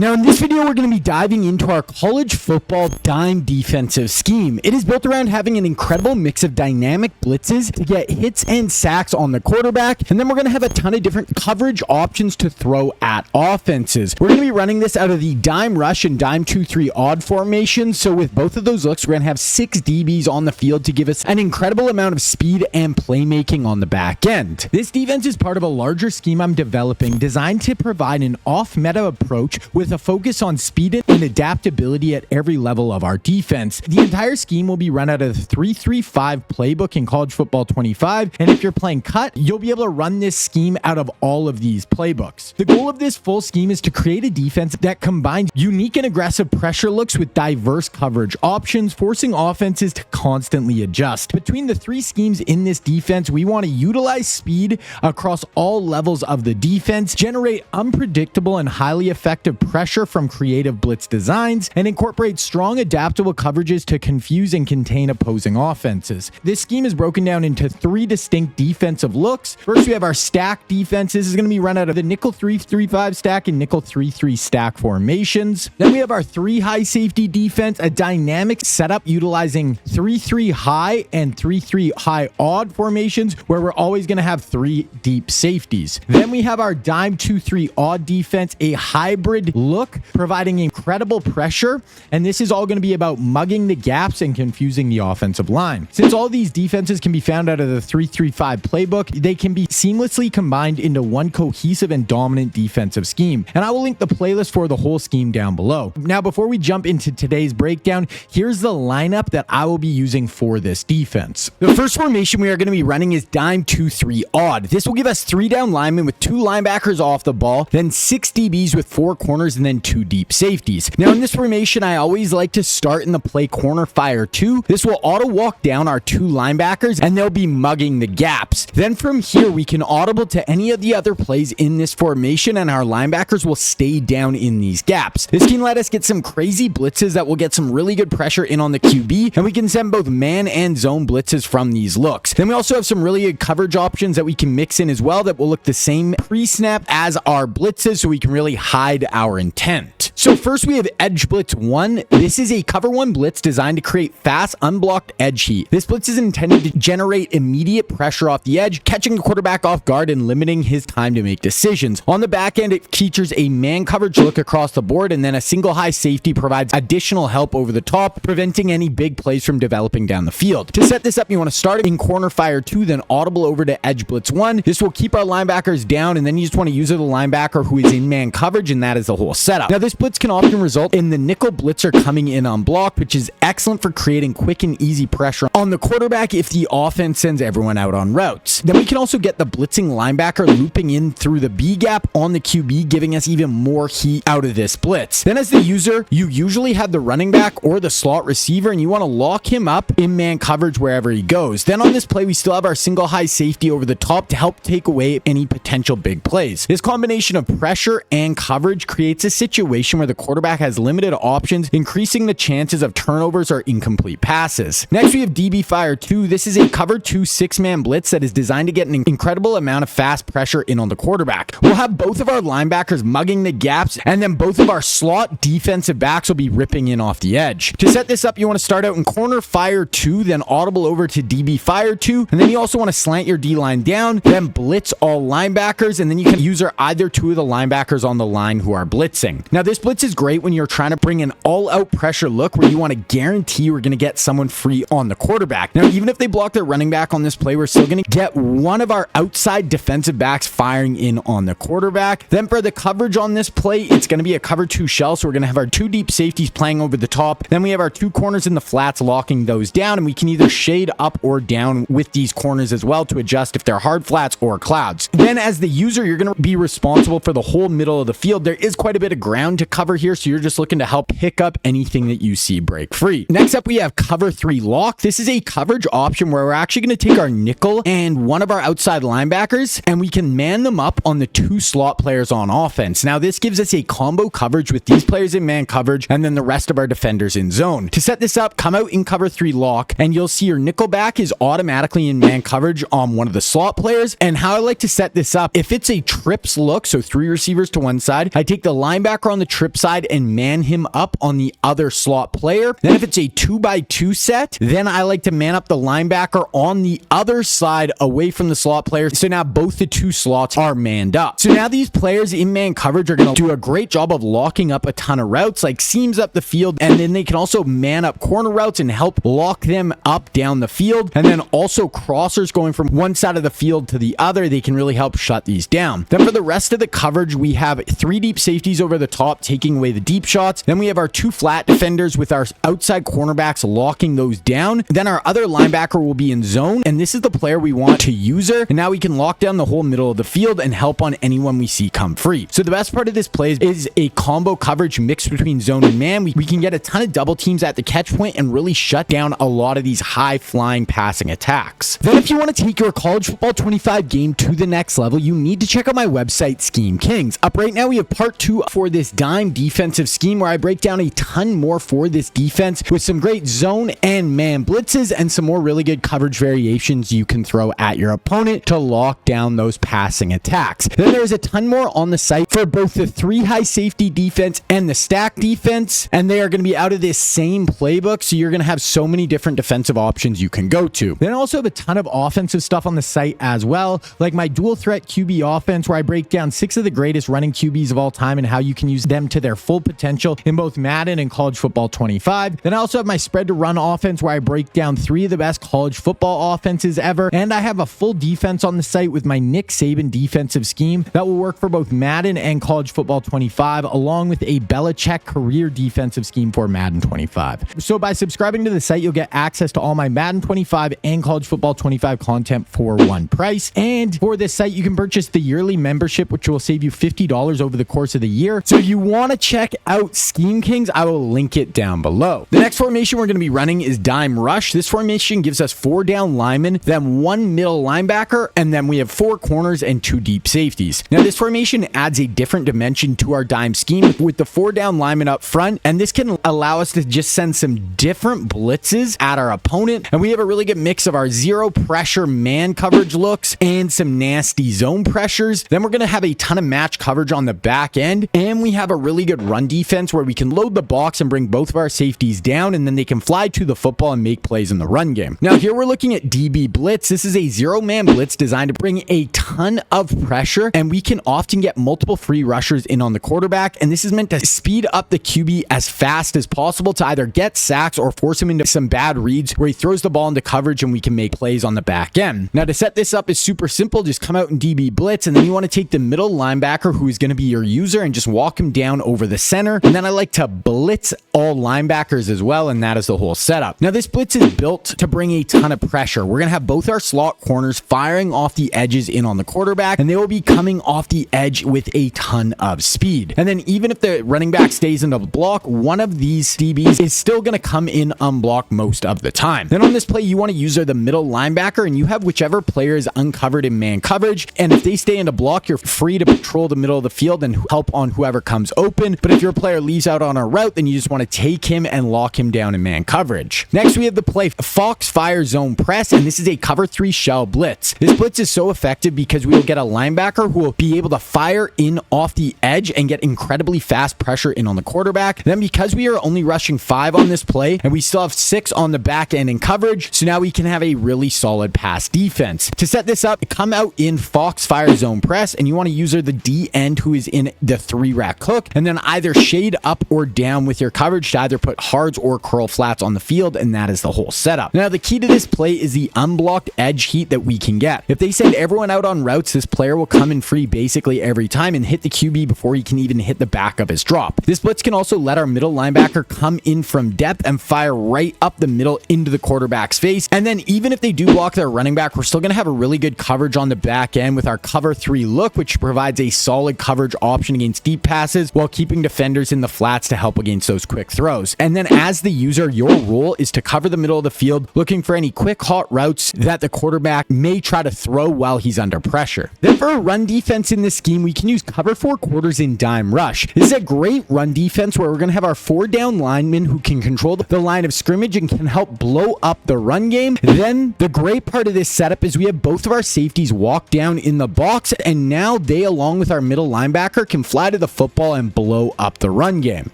Now in this video, we're going to be diving into our college football dime defensive scheme. It is built around having an incredible mix of dynamic blitzes to get hits and sacks on the quarterback, and then we're going to have a ton of different coverage options to throw at offenses. We're going to be running this out of the dime rush and dime 2-3 odd formation, so with both of those looks, we're going to have 6 DBs on the field to give us an incredible amount of speed and playmaking on the back end. This defense is part of a larger scheme I'm developing designed to provide an off-meta approach with a focus on speed and adaptability at every level of our defense. The entire scheme will be run out of the 3-3-5 playbook in College Football 25, and if you're playing cut, you'll be able to run this scheme out of all of these playbooks. The goal of this full scheme is to create a defense that combines unique and aggressive pressure looks with diverse coverage options, forcing offenses to constantly adjust. Between the 3 schemes in this defense, we want to utilize speed across all levels of the defense, generate unpredictable and highly effective pressure from creative blitz designs, and incorporate strong adaptable coverages to confuse and contain opposing offenses. This scheme is broken down into 3 distinct defensive looks. First, we have our stack defense. This is going to be run out of the nickel 3-3-5 stack and nickel 3-3 stack formations. Then we have our 3 high safety defense, a dynamic setup utilizing 3-3 high and 3-3 high odd formations where we're always going to have 3 deep safeties. Then we have our dime 2-3 odd defense, a hybrid look providing incredible pressure, and this is all going to be about mugging the gaps and confusing the offensive line. Since all these defenses can be found out of the 3-3-5 playbook, they can be seamlessly combined into one cohesive and dominant defensive scheme, and I will link the playlist for the whole scheme down below. Now, before we jump into today's breakdown, here's the lineup that I will be using for this defense. The first formation we are going to be running is dime 2-3 odd. This will give us 3 down linemen with 2 linebackers off the ball, then 6 DBs with 4 corners, and then 2 deep safeties. Now in this formation, I always like to start in the play corner fire 2. This will auto walk down our 2 linebackers and they'll be mugging the gaps. Then from here, we can audible to any of the other plays in this formation and our linebackers will stay down in these gaps. This can let us get some crazy blitzes that will get some really good pressure in on the QB, and we can send both man and zone blitzes from these looks. Then we also have some really good coverage options that we can mix in as well that will look the same pre-snap as our blitzes, so we can really hide our intent. So first we have Edge Blitz 1. This is a cover 1 blitz designed to create fast, unblocked edge heat. This blitz is intended to generate immediate pressure off the edge, catching the quarterback off guard and limiting his time to make decisions. On the back end, it features a man coverage look across the board, and then a single high safety provides additional help over the top, preventing any big plays from developing down the field. To set this up, you want to start in corner fire 2, then audible over to Edge Blitz 1. This will keep our linebackers down, and then you just want to use the linebacker who is in man coverage, and that is the whole setup. Now this blitz can often result in the nickel blitzer coming in unblocked, which is excellent for creating quick and easy pressure on the quarterback if the offense sends everyone out on routes. Then we can also get the blitzing linebacker looping in through the B gap on the QB, giving us even more heat out of this blitz. Then as the user, you usually have the running back or the slot receiver, and you want to lock him up in man coverage wherever he goes. Then on this play, we still have our single high safety over the top to help take away any potential big plays. This combination of pressure and coverage creates a situation where the quarterback has limited options, increasing the chances of turnovers or incomplete passes. Next, we have DB Fire 2. This is a cover 2 6-man blitz that is designed to get an incredible amount of fast pressure in on the quarterback. We'll have both of our linebackers mugging the gaps, and then both of our slot defensive backs will be ripping in off the edge. To set this up, you want to start out in corner fire 2, then audible over to DB Fire 2, and then you also want to slant your D-line down, then blitz all linebackers, and then you can use either 2 of the linebackers on the line who are blitzing. Now this blitz is great when you're trying to bring an all-out pressure look where you want to guarantee we're going to get someone free on the quarterback. Now even if they block their running back on this play, we're still going to get one of our outside defensive backs firing in on the quarterback. Then for the coverage on this play, it's going to be a cover 2 shell, so we're going to have our 2 deep safeties playing over the top. Then we have our 2 corners in the flats locking those down, and we can either shade up or down with these corners as well to adjust if they're hard flats or clouds. Then as the user, you're going to be responsible for the whole middle of the field. There is quite a bit of ground to cover here, so you're just looking to help pick up anything that you see break free. Next up, we have cover 3 lock. This is a coverage option where we're actually going to take our nickel and one of our outside linebackers, and we can man them up on the 2 slot players on offense. Now this gives us a combo coverage with these players in man coverage and then the rest of our defenders in zone. To set this up, come out in cover 3 lock, and you'll see your nickel back is automatically in man coverage on one of the slot players. And how I like to set this up, if it's a trips look, so 3 receivers to one side, I take the linebacker on the trips strip side and man him up on the other slot player. Then if it's a 2x2 set, then I like to man up the linebacker on the other side away from the slot player. So now both the two slots are manned up. So now these players in man coverage are going to do a great job of locking up a ton of routes, like seams up the field, and then they can also man up corner routes and help lock them up down the field. And then also crossers going from one side of the field to the other, they can really help shut these down. Then for the rest of the coverage, we have 3 deep safeties over the top taking away the deep shots. Then we have our 2 flat defenders with our outside cornerbacks locking those down. Then our other linebacker will be in zone, and this is the player we want to user. And now we can lock down the whole middle of the field and help on anyone we see come free. So the best part of this play is a combo coverage mix between zone and man. We can get a ton of double teams at the catch point and really shut down a lot of these high flying passing attacks. Then if you want to take your college football 25 game to the next level, you need to check out my website, Scheme Kings. Up right now, we have part 2 for this dime defensive scheme where I break down a ton more for this defense with some great zone and man blitzes and some more really good coverage variations you can throw at your opponent to lock down those passing attacks. Then there's a ton more on the site for both the 3 high safety defense and the stack defense, and they are going to be out of this same playbook, so you're going to have so many different defensive options you can go to. Then I also have a ton of offensive stuff on the site as well, like my dual threat QB offense where I break down 6 of the greatest running QBs of all time and how you can use them to their full potential in both Madden and college football 25. Then I also have my spread to run offense where I break down 3 of the best college football offenses ever, and I have a full defense on the site with my Nick Saban defensive scheme that will work for both Madden and college football 25, along with a Belichick career defensive scheme for Madden 25. So by subscribing to the site, you'll get access to all my Madden 25 and college football 25 content for one price. And for this site, you can purchase the yearly membership, which will save you $50 over the course of the year. So if you want to check out Scheme Kings, I will link it down below. The next formation we're going to be running is dime rush. This formation gives us 4 down linemen, then 1 middle linebacker, and then we have 4 corners and 2 deep safeties. Now this formation adds a different dimension to our dime scheme with the 4 down linemen up front, and this can allow us to just send some different blitzes at our opponent. And we have a really good mix of our zero pressure man coverage looks and some nasty zone pressures. Then we're going to have a ton of match coverage on the back end, and we have a really good run defense where we can load the box and bring both of our safeties down, and then they can fly to the football and make plays in the run game. Now here we're looking at DB Blitz. This is a 0-man blitz designed to bring a ton of pressure, and we can often get multiple free rushers in on the quarterback, and this is meant to speed up the QB as fast as possible to either get sacks or force him into some bad reads where he throws the ball into coverage and we can make plays on the back end. Now to set this up is super simple. Just come out in DB Blitz, and then you want to take the middle linebacker who is going to be your user and just walk him down over the center. And then I like to blitz all linebackers as well, and that is the whole setup. Now this blitz is built to bring a ton of pressure. We're going to have both our slot corners firing off the edges in on the quarterback, and they will be coming off the edge with a ton of speed. And then even if the running back stays in the block, one of these DBs is still going to come in unblocked most of the time. Then on this play, you want to use the middle linebacker, and you have whichever player is uncovered in man coverage, and if they stay in a block, you're free to patrol the middle of the field and help on whoever comes open. But if your player leaves out on a route, then you just want to take him and lock him down in man coverage. Next, we have the play Foxfire Zone Press, and this is a cover 3 shell blitz. This blitz is so effective because we will get a linebacker who will be able to fire in off the edge and get incredibly fast pressure in on the quarterback. Then because we are only rushing 5 on this play, and we still have 6 on the back end in coverage, so now we can have a really solid pass defense. To set this up, come out in Foxfire Zone Press, and you want to use the D end who is in the 3-rack hook, and then either shade up or down with your coverage to either put hards or curl flats on the field, and that is the whole setup. Now the key to this play is the unblocked edge heat that we can get. If they send everyone out on routes, this player will come in free basically every time and hit the QB before he can even hit the back of his drop. This blitz can also let our middle linebacker come in from depth and fire right up the middle into the quarterback's face. And then even if they do block their running back, we're still going to have a really good coverage on the back end with our cover 3 look, which provides a solid coverage option against deep passes while keeping defenders in the flats to help against those quick throws. And then as the user, your role is to cover the middle of the field, looking for any quick hot routes that the quarterback may try to throw while he's under pressure. Then for a run defense in this scheme, we can use cover 4 quarters in dime rush. This is a great run defense where we're going to have our 4 down linemen who can control the line of scrimmage and can help blow up the run game. Then the great part of this setup is we have both of our safeties walk down in the box, and now they, along with our middle linebacker, can fly to the football and and blow up the run game.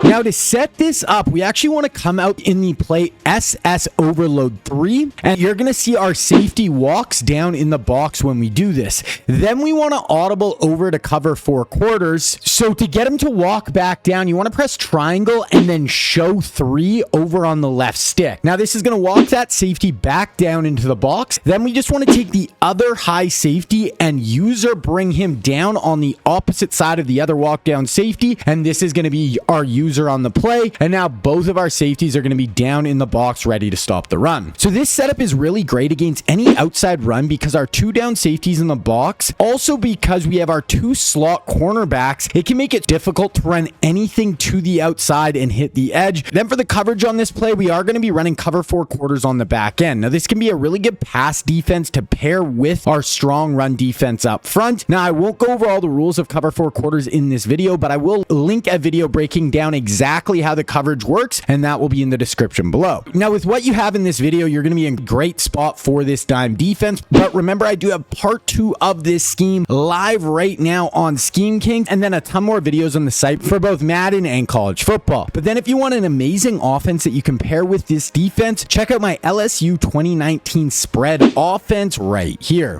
Now, to set this up, we actually want to come out in the play SS Overload 3, and you're going to see our safety walks down in the box when we do this. Then we want to audible over to cover 4 quarters. So to get him to walk back down, you want to press triangle and then show 3 over on the left stick. Now, this is going to walk that safety back down into the box. Then we just want to take the other high safety and user bring him down on the opposite side of the other walk down safety, and this is going to be our user on the play, and now both of our safeties are going to be down in the box ready to stop the run. So this setup is really great against any outside run because our 2 down safeties in the box, also because we have our 2 slot cornerbacks, it can make it difficult to run anything to the outside and hit the edge. Then for the coverage on this play, we are going to be running cover 4 quarters on the back end. Now this can be a really good pass defense to pair with our strong run defense up front. Now I won't go over all the rules of cover 4 quarters in this video, but I will link a video breaking down exactly how the coverage works, and that will be in the description below. Now, with what you have in this video, you're going to be in a great spot for this dime defense, but remember, I do have part 2 of this scheme live right now on Scheme King, and then a ton more videos on the site for both Madden and college football. But then if you want an amazing offense that you can pair with this defense, check out my LSU 2019 spread offense right here.